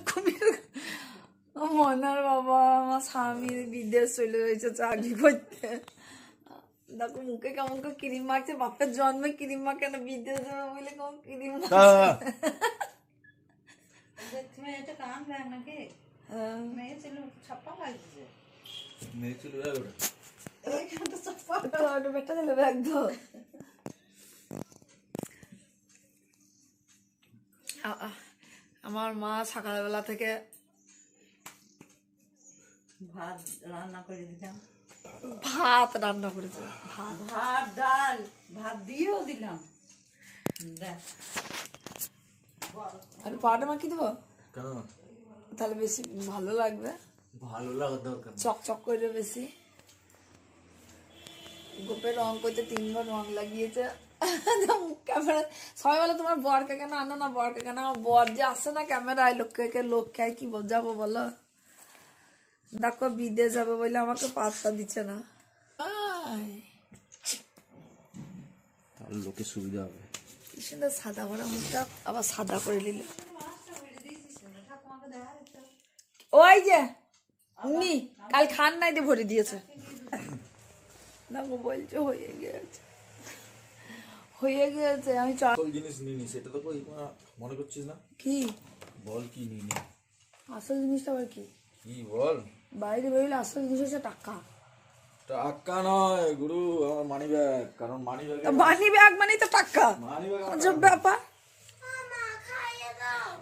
কুমির মনার বাবা আমার স্বামী বিদেশ চলে গেছে চাকরি করতে। দেখো মুখে কেমন করে ক্রিম মাখছে, বাপের জন্মে ক্রিম মাখে না, বিদেশ যাবে বলে কেমন ক্রিম আমার মা সকালবেলা থেকে ভাত রান্না করে দিলাম, ভাত রান্না করেছে, ভাত ডাল ভাত দিয়েও দিলাম। আর পাটা মাখিয়ে দেবো তাহলে বেশি ভালো লাগবে, ভালো লাগা দরকার, চকচক করে বেশি। গোপে রং করতে 3 বার রং লাগিয়েছে। ক্যামেরা সবাই বলে তোমার বরকে কেন আনো না, বরকে কেন, আমার বর যে আসে না ক্যামেরায়, লোককে কি যাবো বলো। দেখো বিদেশ যাবে বলে আমাকে পাত্তা দিচ্ছে না, লোকে সুবিধা হবে। কি সুন্দর সাদা ভরা মুখটা আবার সাদা করে নিল। ওই যে উনি কাল খান নাই দিয়ে ভরে দিয়েছে। দেখো বলছে হয়ে গিয়েছে, হয়ে গিয়েছে। আমি আসল জিনিস নিনি, সেটা তো কই মনে করছিস না? কি বল কি নিনি? আসল জিনিসটা আবার কি? কি বল? বাইরে বেরোলে আসল জিনিস হচ্ছে টাকা। টাকা নয় গুরু, আমার মানি ব্যাগ। কারণ মানি ব্যাগ, মানি ব্যাগ মানেই তো টাকা। মানি ব্যাগ আজব ব্যাপার।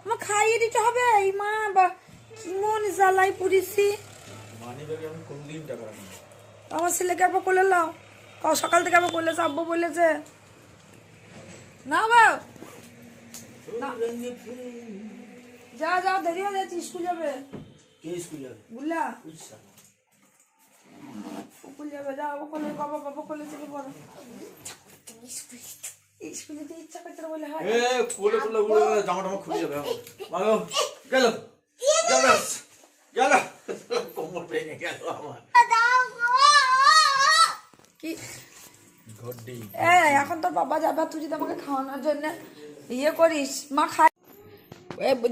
আমার খাইয়ে দিতে হবে। এই মা বা কি মন জ্বালাই পুরিছি। মানি ব্যাগে আমি কোনদিন টাকা রাখি না। আমার ছেলেকে আবার করলে লাও, সকাল থেকে আবার করলে আব্বু বলেছে না বাবা যা যা দেরি হয়ে যাচ্ছে, স্কুল যাবে। কে স্কুল যাবে? বুঝলা স্কুল যাবে, যা বাবা বাবা কোলে থেকে পড়ো। স্কুলে যেতে ইচ্ছা করতে বলে হয় কোলে কোলে উড়ে জামা টামা খুলে যাবে। গেল গেল গেল, কোমর ভেঙে গেল আমার। কি ঘড্ডি এখন তোর বাবা যাবে, তুই যদি আমাকে খাওয়ানোর জন্য ইয়ে করিস, মা খায়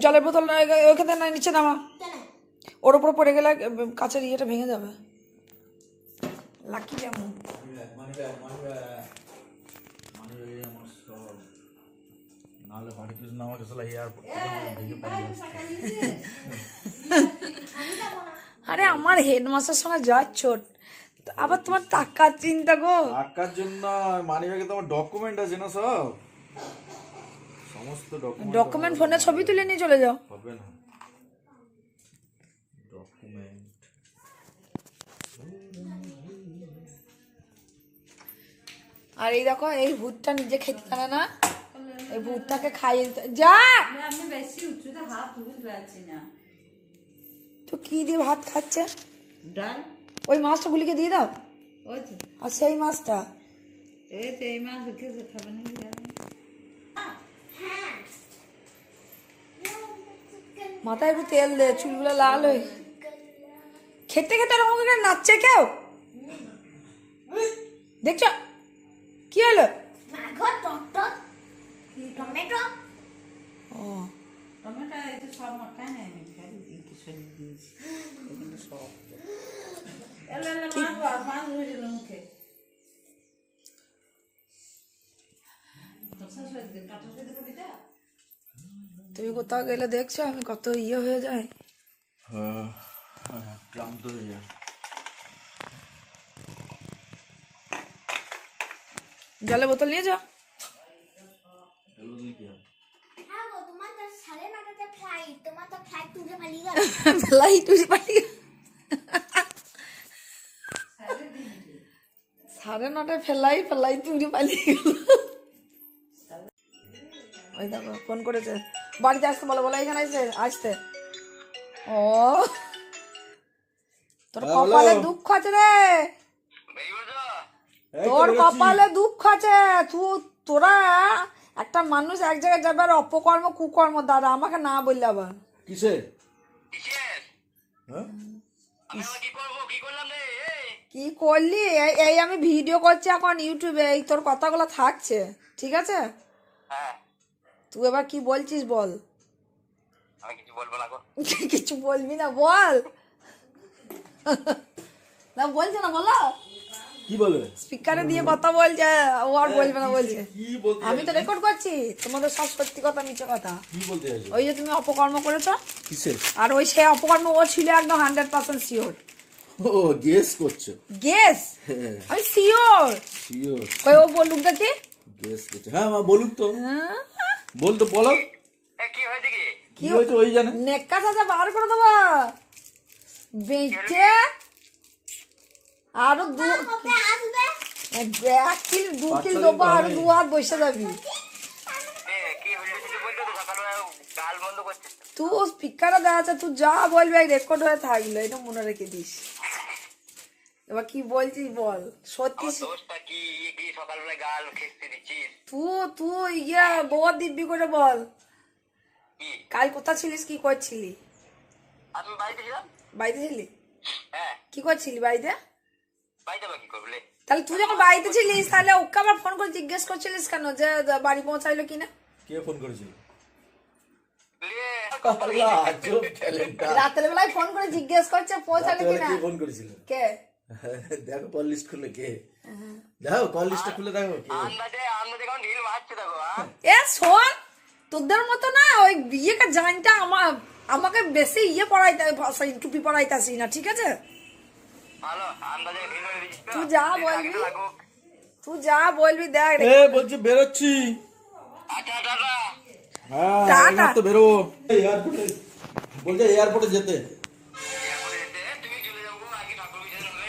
জলের বোতল ওইখানে না, নিচে নামা, ওর উপর পড়ে গেলে কাছের ইয়েটা ভেঙে যাবে। লাকি যেমন money bag money bag money ব্যাগে আমার সব, নাহলে বাড়ি কিছু না আমাকে সালা এয়ারপোর্ট ভেঙে পালিয়ে আসছে। আরে আমার হেডমাস্টার সঙ্গে যাওয়ার ছোট, আবার তোমার টাকার চিন্তা গো। টাকার জন্য মানি ব্যাগে তো আমার ডকুমেন্ট আছে না, সব সমস্ত ডকুমেন্ট ফোনে ছবি তুলে নিয়ে চলে যাও। হবে না ডকুমেন্ট। আর এই দেখো এই ভূতটা নিজে খেতে জানে না, এই ভূতটাকে খাইয়ে যা। আমি বেশি উঁচুতে হাত তুলতে পারছি না। তো কি দিয়ে ভাত খাচ্ছে? ডাল, ওই মাছটা গুলিকে দিয়ে দাও। ওই তো আর সেই মাছটা এই মাছ দেখে খাবে না। মাথায় একটু তেল দে, চুলগুলো লাল হয়ে। খেতে খেতে এরকম করে নাচছে কেউ, দেখছো কি হলো? ও টমেটো এটা সব মাখায় না, আমি খালি কিছু দিয়েছি এখানে সব। মাছ ধরে মুখে তুমি কোথাও গেলে দেখছো আমি কত ইয়ে হয়ে যায়। ক্লান্ত হয়ে যায়। জলের বোতল নিয়ে যাও। ফ্লাইট উড়ে পালিয়ে 9:30 ফ্লাইট উড়ে পালিয়ে গেল। ওই দেখো ফোন করেছে, বাড়িতে আসতে বলো, বলো এখানে আসতে। ও তোর কপালে দুঃখ আছে রে, তোর কপালে দুঃখ আছে। তোরা একটা মানুষ এক জায়গায় যাবে আর অপকর্ম কুকর্ম দ্বারা আমাকে না বললে আবার কিসের কি করলি। এই আমি ভিডিও করছি এখন ইউটিউবে, এই তোর কথাগুলো থাকছে, ঠিক আছে? তুই এবার কি বলছিস বল। আমি কিছু বলবো না গো। কিছু বলবি না বল। না বলছে না বলো, কি বলবে? স্পিকারে দিয়ে কথা বলছে, ও আর বলবে না বলছে। কি বলতে আমি তো রেকর্ড করছি তোমাদের সব সত্যি কথা মিছে কথা। কি বলতে চাইছো? ওই যে তুমি অপকর্ম করেছো, কিসের? আর ওই সে অপকর্ম ও ছিল একদম 100% শিওর। ও গেস করছো? গেস, আমি শিওর। শিওর ওই ও বলুক দেখি। গেস করছো? হ্যাঁ মা বলুক তো, হ্যাঁ? বল তো, বলো কি হয়েছে কি? কি হয়েছে ওই জানে। নেকা সাজা বার করে দেবা বেঁচে। আরো দু এক কিল 2 কিল দেবো, আরো 2 হাত বসে যাবি কি হয়েছে কিছু বলতো তো? সকালবেলা গাল বন্ধ করছিস তো। তুই। স্পিকারে দেওয়া আছে, তুই যা বলবি রেকর্ড হয়ে থাকলো, এটা মনে রেখে দিস। এবার কি বলছিস বল, সত্যি। আমার দোষটা কি? কি সকালবেলা গাল খেতে দিচ্ছিস? তুই ইয়া বউ দিব্যি করে বল, কি কাল কোথা ছিলিস, কি করছিলি? আমি বাড়িতে ছিলাম। বাড়িতে ছিলি? হ্যাঁ, কি করছিলি বাড়িতে? বাড়িতে আবার কি করবলে? তাহলে তুই যখন বাড়িতে ছিলিস তাহলে ওকে আবার ফোন করে জিজ্ঞেস করছিলিস কেন যে বাড়ি পৌঁছাইলো কিনা? কে ফোন করেছিল? লে, আজব ট্যালেন্টটা। রাতের বেলায় ফোন করে জিজ্ঞেস করছে পৌঁছালো কিনা। কে ফোন করেছিল? কে? দেখো কল লিস্ট খুলে, কে দেখো কল লিস্টটা খুলে দেখো কে। আন্দাজে কেমন ঢিল মারছে দেখো। হ্যাঁ, এ শোন, তোদের মতো না ওই বিয়েকে জানটা আমাকে বেশি ইয়ে পড়াইতে, টুপি পড়াইতাছি না, ঠিক আছে? ভালো আন্দাজে ঢিল মেরে দিচ্ছিস তো? তুই যা দেখ, আগে বলবি, তো লাগুক। তুই যা বলবি দেখ। এ বলছি বেরোচ্ছি। আচ্ছা দাদা, হ্যাঁ টাটা। এইমাত্র বেরোবো। এয়ারপোর্টে বলছে, এয়ারপোর্টে যেতে। এরপরে যেতে তুমি চলে যাবো আগে ঠাকুর বিসর্জন হবে।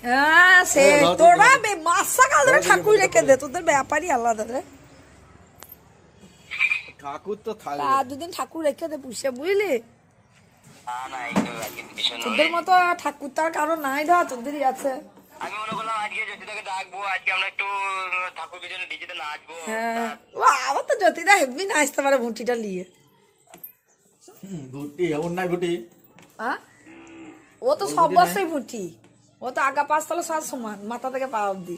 হ্যাঁ সে তোরা মাসা কাল ধরে ঠাকুর রেখে দে, তোদের ব্যাপারই আলাদা রে। ঠাকুর তো থাকবে। আর দুদিন ঠাকুর রেখে দে পুষে, বুঝলি? না এই তো আজকে বিসর্জন হবে। তোদের মতো ঠাকুর তার কারো নাই ধর, তোদেরই আছে। আমি মনে করলাম আজকে জ্যোতিদাকে ডাকবো, আজকে আমরা একটু ঠাকুর বিসর্জনে ডিজেতে নাচবো। হ্যাঁ ও আবার তো জ্যোতিদা হেভি নাচতে পারে ভুটিটা নিয়ে। গুটি এমন না গুটি। হ্যাঁ ও তো সব বছরই ভুটি, ও তো আগা পাঁচতলা সব সমান, মাথা থেকে পা অব্দি।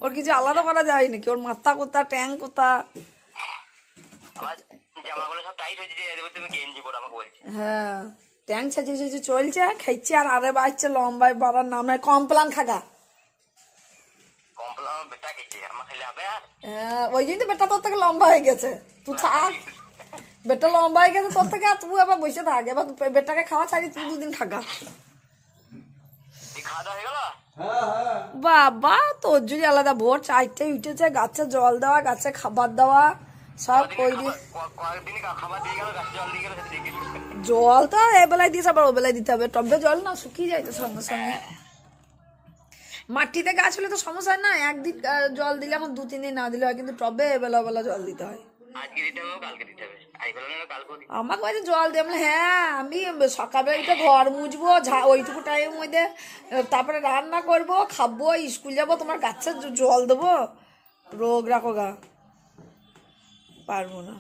ওর কিছু আলাদা করা যায় নাকি? ওর মাথা কোথা, ট্যাং কোথা। আমার জামাগুলো সব টাইট হয়েছে, যে এদের তুমি গেঞ্জি পরো আমাকে বলছে। হ্যাঁ ট্যাং ছেঁচে ছেঁচে চলছে, খাইছে আর আরে বাচ্চা লম্বায় বাড়ার নাম নাই, কমপ্লান খাগা। কমপ্লান বেটা খেয়েছে, আমার খেলে হবে আর? হ্যাঁ ওই জন্য তো বেটা তোর থেকে লম্বা হয়ে গেছে। তুই থাক, বেটা লম্বা হয়ে গেছে তোর থেকে, আর তুই আবার বসে থাক। এবার বেটাকে খাওয়া ছাড়ি, তুই 2 দিন খাগা। এই খাওয়া দাওয়া হয়ে গেল? হ্যাঁ হ্যাঁ বাবা তোর যদি আলাদা, ভোর 4টায় উঠেছে, গাছে জল দেওয়া, গাছে খাবার দেওয়া, সব কই দিয়ে। কয়েকদিনই খাবার দিয়ে গেল, গাছে জল দিয়ে গেল, সেটা দেখে জল তো এ বেলায় দিয়েছে, আবার ও বেলায় দিতে হবে। টবে জল না শুকিয়ে যায় তো সঙ্গে সঙ্গে। মাটিতে গাছ হলে তো সমস্যা না, একদিন জল দিলে এখন 2-3 দিন না দিলে হয়, কিন্তু টবে এবেলা বেলা জল দিতে হয়। আজকে দিতে হবে, কালকে দিতে হবে। আই বলো না কালকে দিতে। আমাকে বলছে জল দিয়ে, আমি হ্যাঁ আমি সকালবেলা উঠে ঘর মুছবো, ওইটুকু টাইমের মধ্যে তারপরে রান্না করবো, খাবো, স্কুল যাবো, তোমার গাছে জল দেবো? রোগ রাখো গা, পারবো না।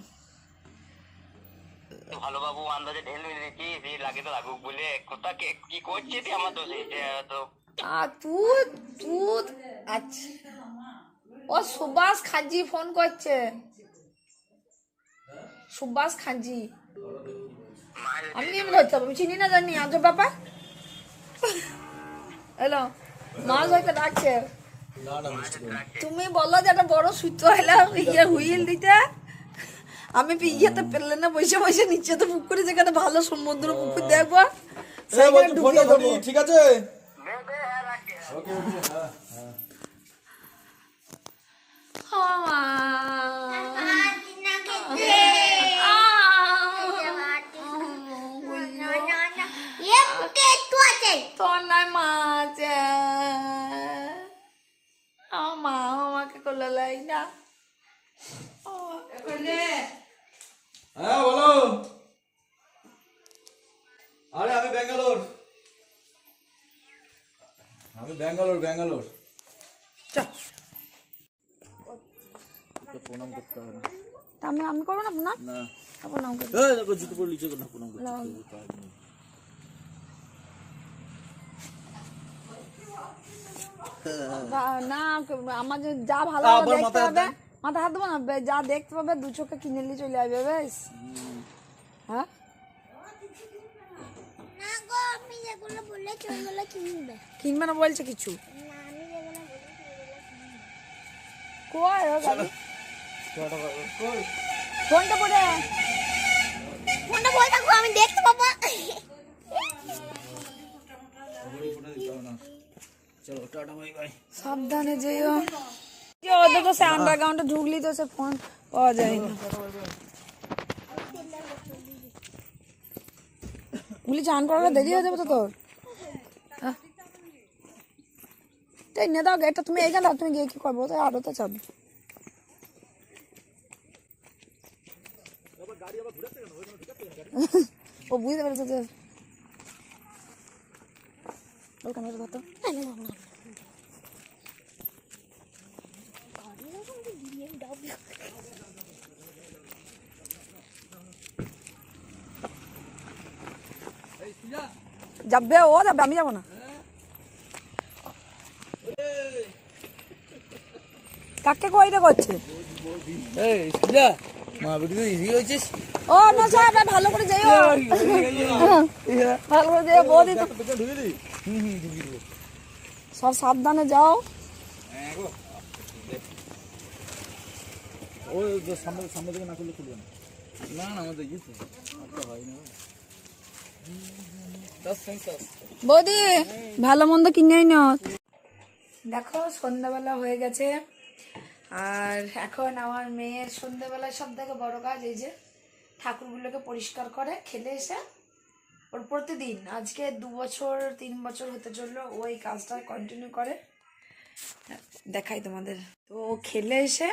ভালো বাবু আন্দাজে ঢেল মেরে দিচ্ছি, যে লাগে তো লাগুক বলে। কোথা কি করছে তুই? আমার দোষ এই যে তো। আর তুই আচ্ছা, ও সুভাষ খাজি ফোন করছে, সুভাষ খাজি। আমি এমনি ধরতে হবে, আমি চিনি না জানি, আজব ব্যাপার। হ্যালো, মাছ হয়তো ডাকছে। না না মিষ্টি করে। তুমি বলো যে একটা বড় সূত্র এলাম ইয়ে হুইল দিতে, আমি ইয়েতে পেলে না বসে বসে নিচে তো পুকুরে, যেখানে ভালো সমুদ্র পুকুর দেখবো, এ সেখানে বলছি ঢুকিয়ে ফোনটা দেবো। ধরি, ঠিক আছে? হ্যাঁ রাখছি। ওকে ওকে হ্যাঁ হ্যাঁ। তোর নাই মা আছে, আমার মা আমাকে করলে লাই না। হ্যাঁ বলো। আরে আমি ব্যাঙ্গালোর, ব্যাঙ্গালোর। চল প্রণাম করতে হবে না। আমি করবো না না, না প্রণাম করবো এই দেখো জুতো পরে লিচে না, প্রণাম করতে হবে, কাজ নেই। না। আমার যা ভালো আবার দেখতে মাথায় হাত হবে, দেন। মাথা হাত দেবো না, যা দেখতে পাবে দু চোখে কিনে নিয়ে চলে আসবে বেশ। হ্যাঁ না গো, আমি যেগুলো বলেছি ওইগুলো কিনবে। কিনবে না বলছে কিছু। না, আমি যেগুলো বলেছি ওইগুলো কিনবে। কই ও গাড়ি ফোনটা পড়ে ফোনটা বল থাকো, আমি দেখতে পাবো। চলো টাটা বাই বাই। সাবধানে যেও। যে ওদের তো সে আন্ডারগ্রাউন্ডে ঢুকলি তো সে ফোন পাওয়া যায় না। বলি চান করাটা দেরি হয়ে যাবে তো তোর। তাই নে দাও গেটটা, তুমি এইখানে দাও, তুমি গিয়ে কি করবো তো আরো তো চাবি। ও বুঝতে পেরেছে যে ও ক্যামেরা ধরতো। যাবে ও যাবে, আমি যাবো না। কাকে কইটা করছে? এই সুজা মা বেটি তো ইজি হয়েছিস। ও না সাহেব ভালো করে যাইও, ভালো করে যাইও। বৌদি তো ঢুকে দি। ঢুকিয়ে দেবো। সব সাবধানে যাও। হ্যাঁ গো ওই সামনে সামনে থেকে না করলে খুলবে না। না না আমাদের ইয়ে তো আচ্ছা হয় না। 10 সেন্ট। বৌদি ভালো মন্দ কিনে নাও। দেখো সন্ধ্যাবেলা হয়ে গেছে, আর এখন আমার মেয়ের সন্ধ্যাবেলায় সব থেকে বড় কাজ এই যে ঠাকুরগুলোকে পরিষ্কার করে খেলে এসে। ওর প্রতিদিন আজকে 2 বছর 3 বছর হতে চললো ওই কাজটা কন্টিনিউ করে। দেখাই তোমাদের। তো ও খেলে এসে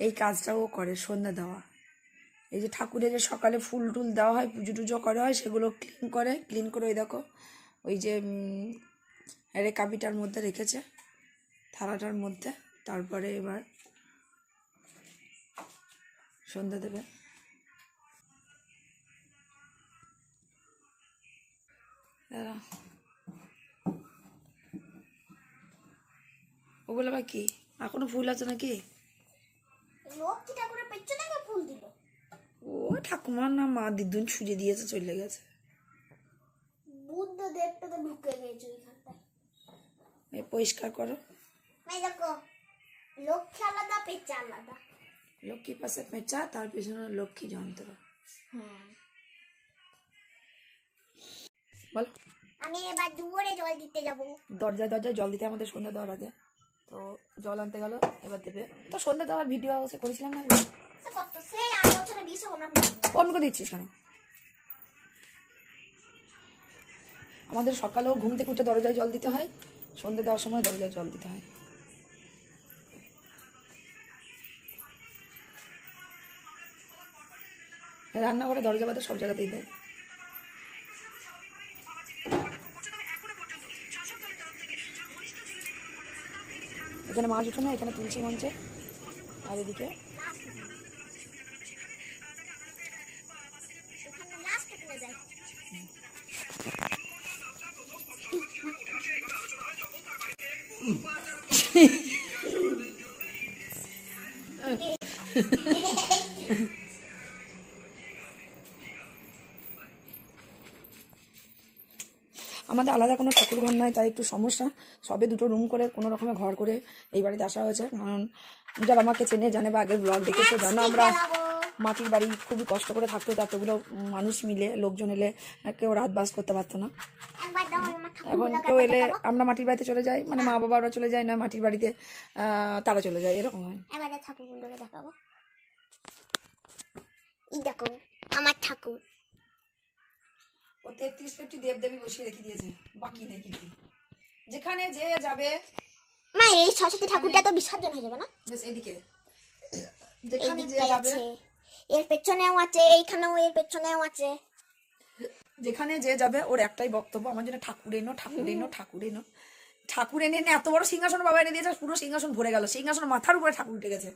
এই কাজটা ও করে, সন্ধ্যা দেওয়া। এই যে ঠাকুরের যে সকালে ফুল টুল দেওয়া হয়, পুজো টুজো করা হয়, সেগুলো ক্লিন করে ওই দেখো ওই যে রেকাবিটার মধ্যে রেখেছে, থালাটার মধ্যে। তারপরে এবার সন্ধ্যা দেবে। ওগুলো আবার কি, এখনো ফুল আছে নাকি? লক্ষ্মী ঠাকুরের পেছনে কে ফুল দিল? ও ঠাকুমার না মা দিদুন ছুঁড়ে দিয়েছে, চলে গেছে। বুদ্ধ দেবটা তো ঢুকে গেছে ওইখানটায়। এই পরিষ্কার করো। এই দেখো, লক্ষ্মী আলাদা, পেঁচা আলাদা। লক্ষ্মী পাশে পেঁচা, তার পেছনে লক্ষ্মী যন্ত্র। হ্যাঁ, বল। আমি এবার দুপুরে জল দিতে যাব। দরজায় দরজায় জল দিতে আমাদের সন্ধ্যা দেওয়ার আগে। তো জল আনতে গেল, এবার দেবে। তো সন্ধ্যা দেওয়ার ভিডিও সে করেছিলাম না, কত সেই 8 বছরের বিষয় আমরা ফোন করে দিচ্ছিস কেন? আমাদের সকালেও ঘুম থেকে উঠে দরজায় জল দিতে হয়, সন্ধ্যে দেওয়ার সময় দরজায় জল দিতে হয়। রান্নাঘরে দরজা বাদে সব জায়গাতেই দেয়। এখানে মাছ উঠোনে, এখানে তুলসী মঞ্চে, আর এদিকে লাস্ট করে যাই। আমাদের আলাদা কোনো ঠাকুর ঘর নয়, তাই একটু সমস্যা। সবে 2টো রুম করে কোনো রকমে ঘর করে এই বাড়িতে আসা হয়েছে। কারণ যারা আমাকে চেনে জানে বা আগের ব্লগ দেখেছে জানো, আমরা মাটির বাড়ি খুবই কষ্ট করে থাকতো। এতগুলো মানুষ মিলে, লোকজন এলে কেউ রাত বাস করতে পারতো না। একবার দাও আমার এখন কেউ এলে আমরা মাটির বাড়িতে চলে যাই, মানে মা বাবা ওরা চলে যায় না, মাটির বাড়িতে তারা চলে যায়, এরকম হয়। এবারে ঠাকুরগুলোকে দেখাবো। এই দেখো আমার ঠাকুর। ও 33-50 দেবদেবী বসিয়ে রেখে দিয়েছে, বাকি নেই কিছু। যেখানে যে যাবে, মা এই সরস্বতী ঠাকুরটা তো বিসর্জন হয়ে যাবে না? বেশ এদিকে যেখানে যে এইদিকটায় যাবে, আছে, এর পেছনেও আছে, এইখানেও এর পেছনেও আছে। যেখানে যে যাবে ওর একটাই বক্তব্য, আমার জন্য ঠাকুর এনো, ঠাকুর এনো, ঠাকুর এনো। ঠাকুর এনে এনে এত বড় সিংহাসন বাবা এনে দিয়েছে, পুরো সিংহাসন ভরে গেল, সিংহাসন মাথার উপরে ঠাকুর উঠে গেছে।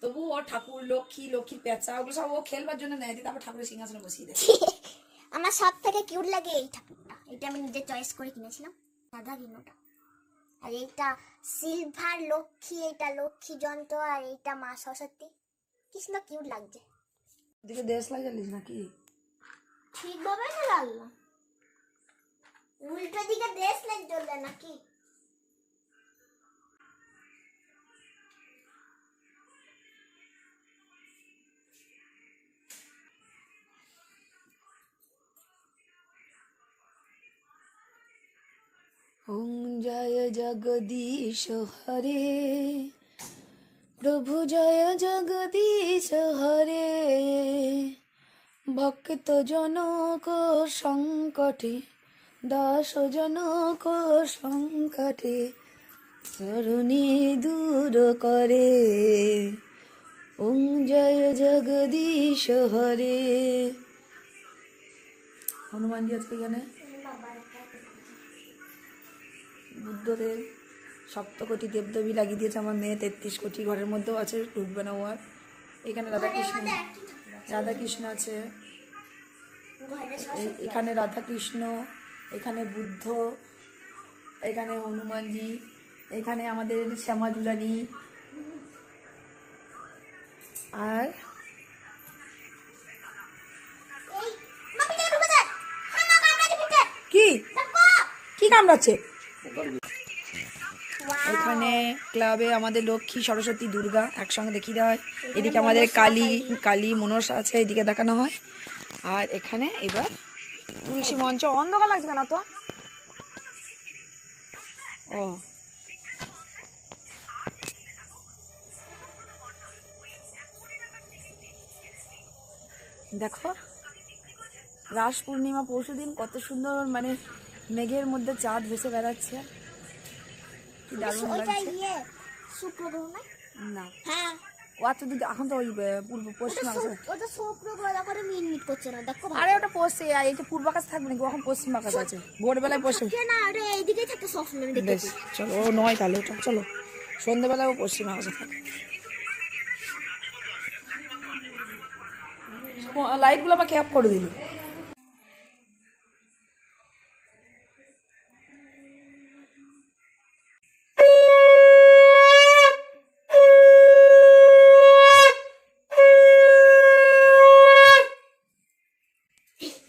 তবু ওর ঠাকুর, লক্ষ্মী, লক্ষ্মীর পেঁচা, ওগুলো সব ও খেলবার জন্য নেয়, তারপর ঠাকুরের সিংহাসনে বসিয়ে দেয়। আমার সব থেকে কিউট লাগে এই ঠাকুরটা। এটা আমি নিজে চয়েস করে কিনেছিলাম, সাদা কিনোটা আর এইটা সিলভার লক্ষ্মী, এটা লক্ষ্মী যন্ত্র, আর এইটা মা সরস্বতী। কি সুন্দর কিউট লাগছে। দিকে দেশ লাগালিস নাকি? ঠিকভাবে না লাগলো, উল্টো দিকে দেশ লাগ জ্বলবে নাকি? ওং জয় জগদীশ হরে, প্রভু জয় জগদীশ হরে, ভক্ত জনক সংকটে, দাস জনক সংকটে, শরণে দূর করে। ওং জয় জগদীশ হরে। হনুমানজি আজকে এখানে বুদ্ধদেব সপ্তকোটি দেবদেবী লাগিয়ে দিয়েছে। আমার মেয়ে 33 কোটি ঘরের মধ্যেও আছে, ঢুকবে না ও আর। এখানে রাধাকৃষ্ণ আছে, এখানে রাধাকৃষ্ণ, এখানে বুদ্ধ, এখানে হনুমানজি, এখানে আমাদের শ্যামা দুলারি, আর কি কি কামড়াচ্ছে? এখানে ক্লাবে আমাদের লক্ষ্মী, সরস্বতী, দুর্গা একসঙ্গে দেখিয়ে দেওয়া হয়। এদিকে আমাদের কালী মনসা আছে, এদিকে দেখানো হয়। আর এখানে এবার তুলসী মঞ্চ। অন্ধকার লাগছে কেন তো? ও দেখো, রাস পূর্ণিমা পরশুদিন কত সুন্দর, মানে মেঘের মধ্যে চাঁদ ভেসে বেড়াচ্ছে, কি দারুণ লাগছে। শুক্র গ্রহ না? না, হ্যাঁ, ও আচ্ছা দিদি, এখন তো ওই পূর্ব পশ্চিম আকাশে। ওটা শুক্র গ্রহ করে মিটমিট করছে না, দেখো। আরে ওটা পশ্চিম, এই যে পূর্ব আকাশ থাকবে নাকি? এখন পশ্চিম আকাশ আছে, ভোরবেলায় পশ্চিম। না, ওটা এইদিকেই থাকে সবসময়, আমি বেশ, দেখেছি। চলো, ও নয় তাহলে ওটা, চলো সন্ধ্যেবেলায় ও পশ্চিম আকাশে থাকে। লাইটগুলো আবার ক্যাপ করে দিল।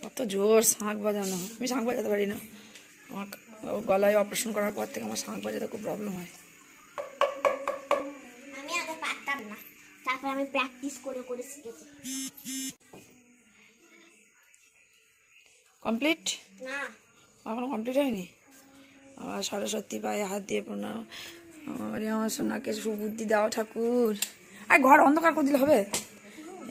কত জোর শাঁখ বাজানো! আমি শাঁখ বাজাতে পারি না, আমার গলায় অপারেশন করার পর থেকে আমার শাঁখ বাজাতে খুব প্রবলেম হয়। আমি আগে পারতাম না, তারপর আমি প্র্যাকটিস করে করে শিখেছি। কমপ্লিট? না, এখনো কমপ্লিট হয়নি। আমার সরস্বতী পায়ে হাত দিয়ে প্রণাম। আমার সোনাকে সুবুদ্ধি দাও ঠাকুর। আর ঘর অন্ধকার করে দিলে হবে?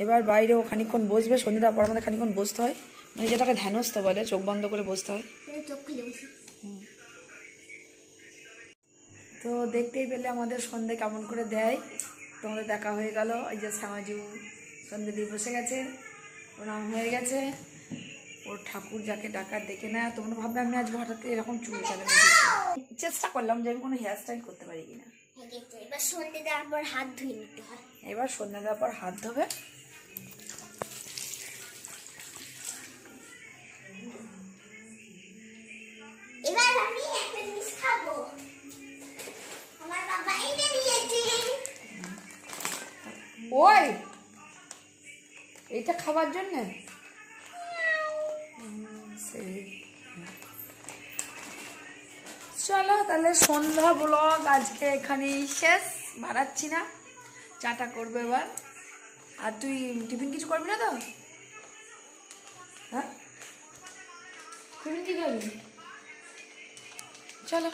এবার বাইরেও খানিকক্ষণ বসবে, সন্ধ্যা পর আমাদের খানিকক্ষণ বসতে হয়, মানে যেটাকে ধ্যানস্থ বলে, চোখ বন্ধ করে বসতে হয়। চোখ খুলে বসি। তো দেখতেই পেলে আমাদের সন্ধে কেমন করে দেয়, তোমাদের দেখা হয়ে গেল। এই যে শ্যামাজু সন্ধে দিয়ে বসে গেছে, প্রণাম হয়ে গেছে। ওর ঠাকুর যাকে ডাকার ডেকে নেয়। তোমরা ভাববে আমি আজ হঠাৎ এরকম চুল চালানো চেষ্টা করলাম যে আমি কোনো হেয়ার স্টাইল করতে পারি কিনা। এবার সন্ধে দেওয়ার পর হাত ধুয়ে নিতে হয়। এবার সন্ধ্যা দেওয়ার পর হাত ধোবে। এবার আমি একটা জিনিস খাবো, আমার বাবা এনে দিয়েছে। ওই এইটা খাবার জন্য চলো তাহলে সন্ধ্যা ব্লগ আজকে এখানেই শেষ, বাড়াচ্ছি না, চাটা করবো এবার। আর তুই টিফিন কিছু করবি না তো? হ্যাঁ, টিফিন কি করবি? চলো।